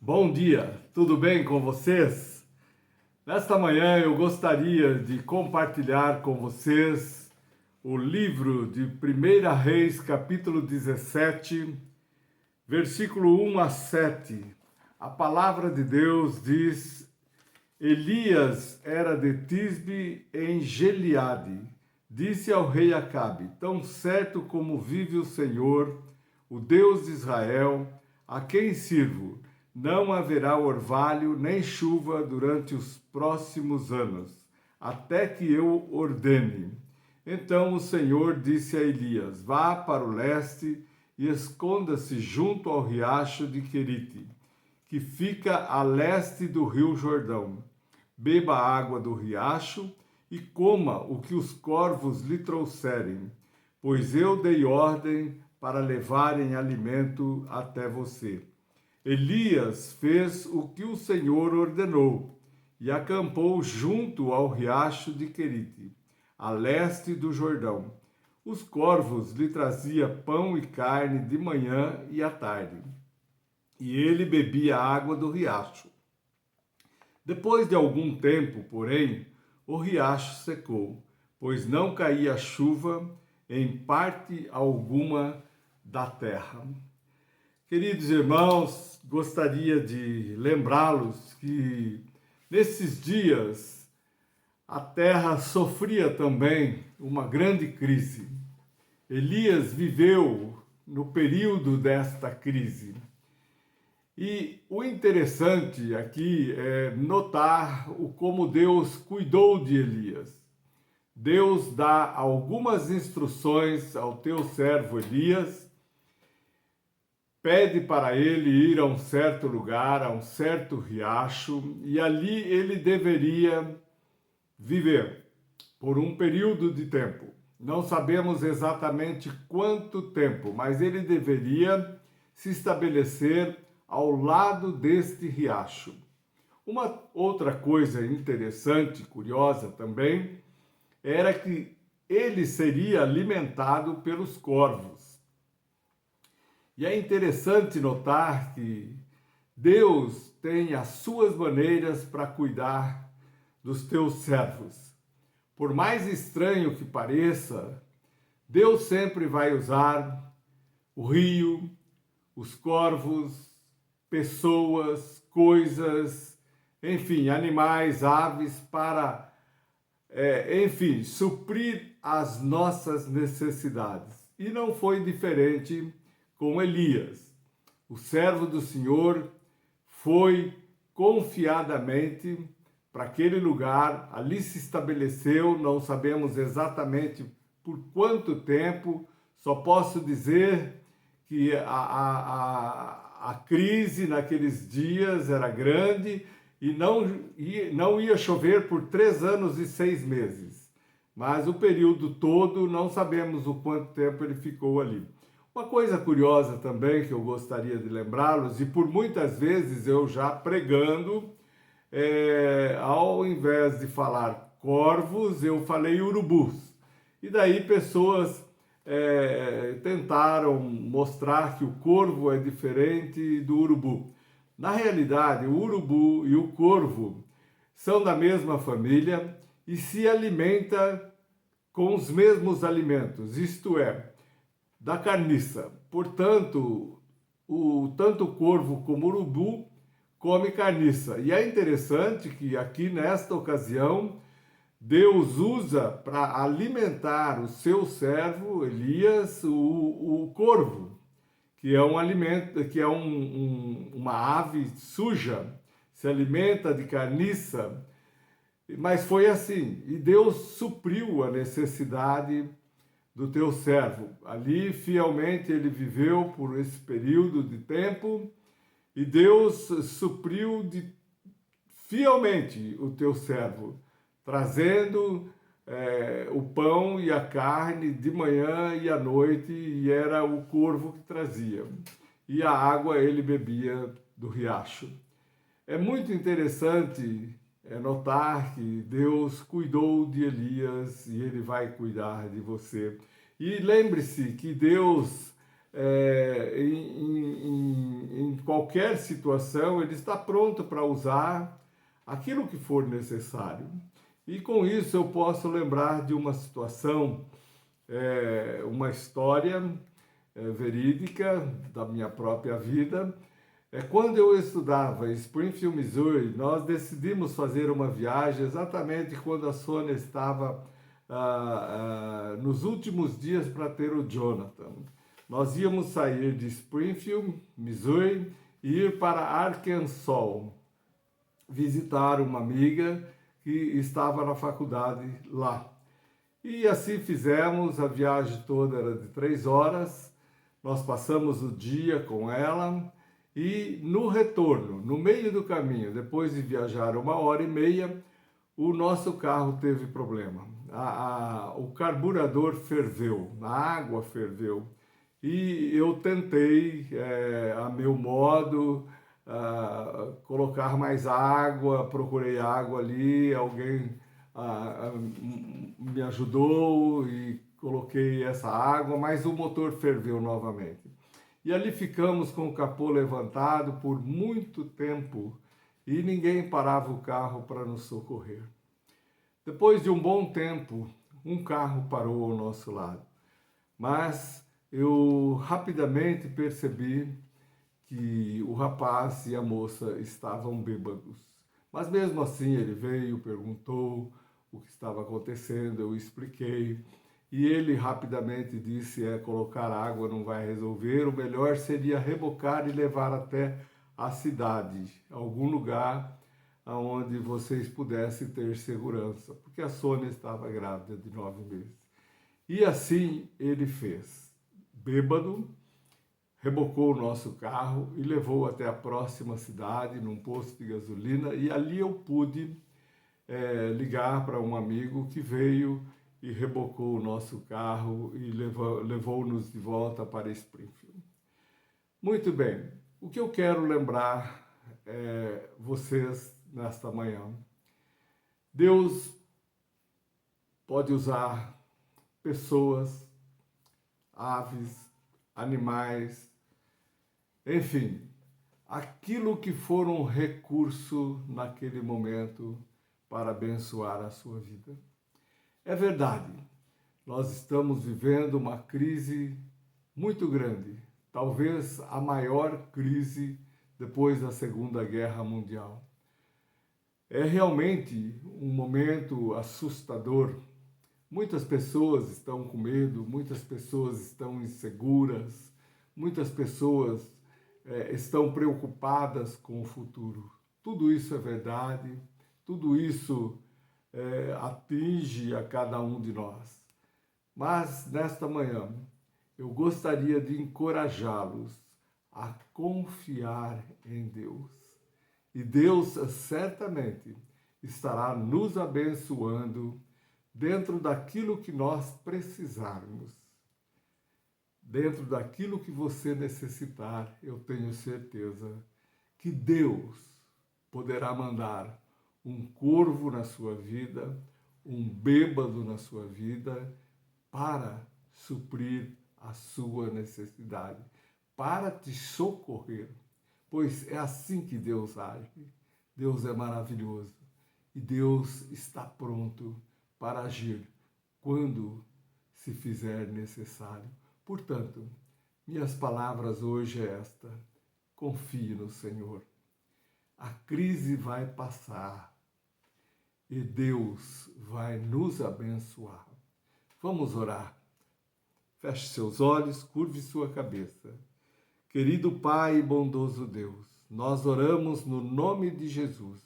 Bom dia, tudo bem com vocês? Nesta manhã eu gostaria de compartilhar com vocês o livro de 1 Reis, capítulo 17, versículo 1 a 7. A palavra de Deus diz: Elias era de Tisbe em Gileade. Disse ao rei Acabe: Tão certo como vive o Senhor, o Deus de Israel, a quem sirvo, não haverá orvalho nem chuva durante os próximos anos, até que eu ordene. Então o Senhor disse a Elias: Vá para o leste e esconda-se junto ao riacho de Querite, que fica a leste do rio Jordão. Beba a água do riacho e coma o que os corvos lhe trouxerem, pois eu dei ordem para levarem alimento até você. Elias fez o que o Senhor ordenou e acampou junto ao riacho de Querite, a leste do Jordão. Os corvos lhe traziam pão e carne de manhã e à tarde, e ele bebia a água do riacho. Depois de algum tempo, porém, o riacho secou, pois não caía chuva em parte alguma da terra. Queridos irmãos, gostaria de lembrá-los que nesses dias a terra sofria também uma grande crise. Elias viveu no período desta crise. E o interessante aqui é notar o como Deus cuidou de Elias. Deus dá algumas instruções ao teu servo Elias, pede para ele ir a um certo lugar, a um certo riacho, e ali ele deveria viver por um período de tempo. Não sabemos exatamente quanto tempo, mas ele deveria se estabelecer ao lado deste riacho. Uma outra coisa interessante, curiosa também, era que ele seria alimentado pelos corvos. E é interessante notar que Deus tem as suas maneiras para cuidar dos teus servos. Por mais estranho que pareça, Deus sempre vai usar o rio, os corvos, pessoas, coisas, enfim, animais, aves, para, suprir as nossas necessidades. E não foi diferente com Elias. O servo do Senhor foi confiadamente para aquele lugar, ali se estabeleceu, não sabemos exatamente por quanto tempo, só posso dizer que a crise naqueles dias era grande e não ia chover por 3 anos e 6 meses. Mas o período todo, não sabemos o quanto tempo ele ficou ali. Uma coisa curiosa também que eu gostaria de lembrá-los, e por muitas vezes eu já pregando, ao invés de falar corvos, eu falei urubus. E daí pessoas tentaram mostrar que o corvo é diferente do urubu. Na realidade, o urubu e o corvo são da mesma família e se alimentam com os mesmos alimentos, isto é, da carniça. Portanto, tanto o corvo como o urubu come carniça. E é interessante que aqui nesta ocasião Deus usa para alimentar o seu servo Elias o corvo, que é um alimento, que é uma ave suja, se alimenta de carniça. Mas foi assim, e Deus supriu a necessidade do teu servo. Ali, fielmente, ele viveu por esse período de tempo e Deus supriu fielmente o teu servo, trazendo o pão e a carne de manhã e à noite, e era o corvo que trazia. E a água ele bebia do riacho. É muito interessante notar que Deus cuidou de Elias e ele vai cuidar de você. E lembre-se que Deus em qualquer situação, ele está pronto para usar aquilo que for necessário. E com isso eu posso lembrar de uma situação, uma história verídica da minha própria vida. Quando eu estudava em Springfield, Missouri, nós decidimos fazer uma viagem exatamente quando a Sônia estava nos últimos dias para ter o Jonathan. Nós íamos sair de Springfield, Missouri, e ir para Arkansas, visitar uma amiga que estava na faculdade lá. E assim fizemos, a viagem toda era de 3 horas, nós passamos o dia com ela, e no retorno, no meio do caminho, depois de viajar 1h30, o nosso carro teve problema. O carburador ferveu, a água ferveu. E eu tentei, a meu modo, colocar mais água, procurei água ali, alguém me ajudou e coloquei essa água, mas o motor ferveu novamente. E ali ficamos com o capô levantado por muito tempo e ninguém parava o carro para nos socorrer. Depois de um bom tempo, um carro parou ao nosso lado, mas eu rapidamente percebi que o rapaz e a moça estavam bêbados. Mas mesmo assim ele veio, perguntou o que estava acontecendo, eu expliquei. E ele rapidamente disse, colocar água não vai resolver, o melhor seria rebocar e levar até a cidade, algum lugar onde vocês pudessem ter segurança, porque a Sônia estava grávida de 9 meses. E assim ele fez. Bêbado, rebocou o nosso carro e levou até a próxima cidade, num posto de gasolina, e ali eu pude ligar para um amigo que veio e rebocou o nosso carro e levou-nos de volta para Springfield. Muito bem, o que eu quero lembrar vocês nesta manhã. Deus pode usar pessoas, aves, animais, enfim, aquilo que for um recurso naquele momento para abençoar a sua vida. É verdade, nós estamos vivendo uma crise muito grande, talvez a maior crise depois da Segunda Guerra Mundial. É realmente um momento assustador. Muitas pessoas estão com medo, muitas pessoas estão inseguras, muitas pessoas estão preocupadas com o futuro. Tudo isso é verdade, tudo isso atinge a cada um de nós. Mas nesta manhã eu gostaria de encorajá-los a confiar em Deus. E Deus certamente estará nos abençoando dentro daquilo que nós precisarmos. Dentro daquilo que você necessitar, eu tenho certeza que Deus poderá mandar um corvo na sua vida, um bêbado na sua vida, para suprir a sua necessidade, para te socorrer. Pois é assim que Deus age. Deus é maravilhoso e Deus está pronto para agir quando se fizer necessário. Portanto, minhas palavras hoje é esta: confie no Senhor. A crise vai passar e Deus vai nos abençoar. Vamos orar. Feche seus olhos, curve sua cabeça. Querido Pai e bondoso Deus, nós oramos no nome de Jesus,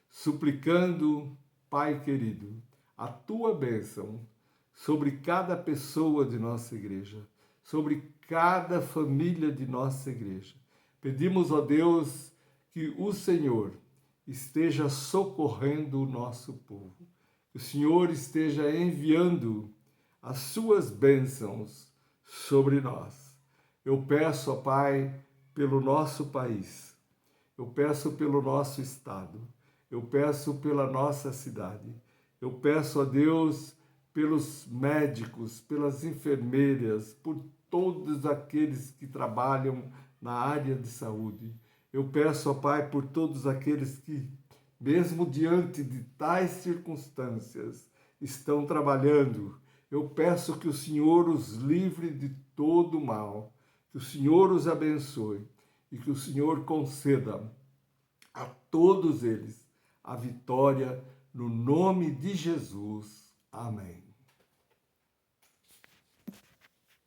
suplicando, Pai querido, a Tua bênção sobre cada pessoa de nossa igreja, sobre cada família de nossa igreja. Pedimos, ó Deus, que o Senhor esteja socorrendo o nosso povo, que o Senhor esteja enviando as Suas bênçãos sobre nós. Eu peço, ó Pai, pelo nosso país, eu peço pelo nosso estado, eu peço pela nossa cidade, eu peço a Deus pelos médicos, pelas enfermeiras, por todos aqueles que trabalham na área de saúde. Eu peço, ó Pai, por todos aqueles que, mesmo diante de tais circunstâncias, estão trabalhando. Eu peço que o Senhor os livre de todo mal, que o Senhor os abençoe e que o Senhor conceda a todos eles a vitória no nome de Jesus. Amém.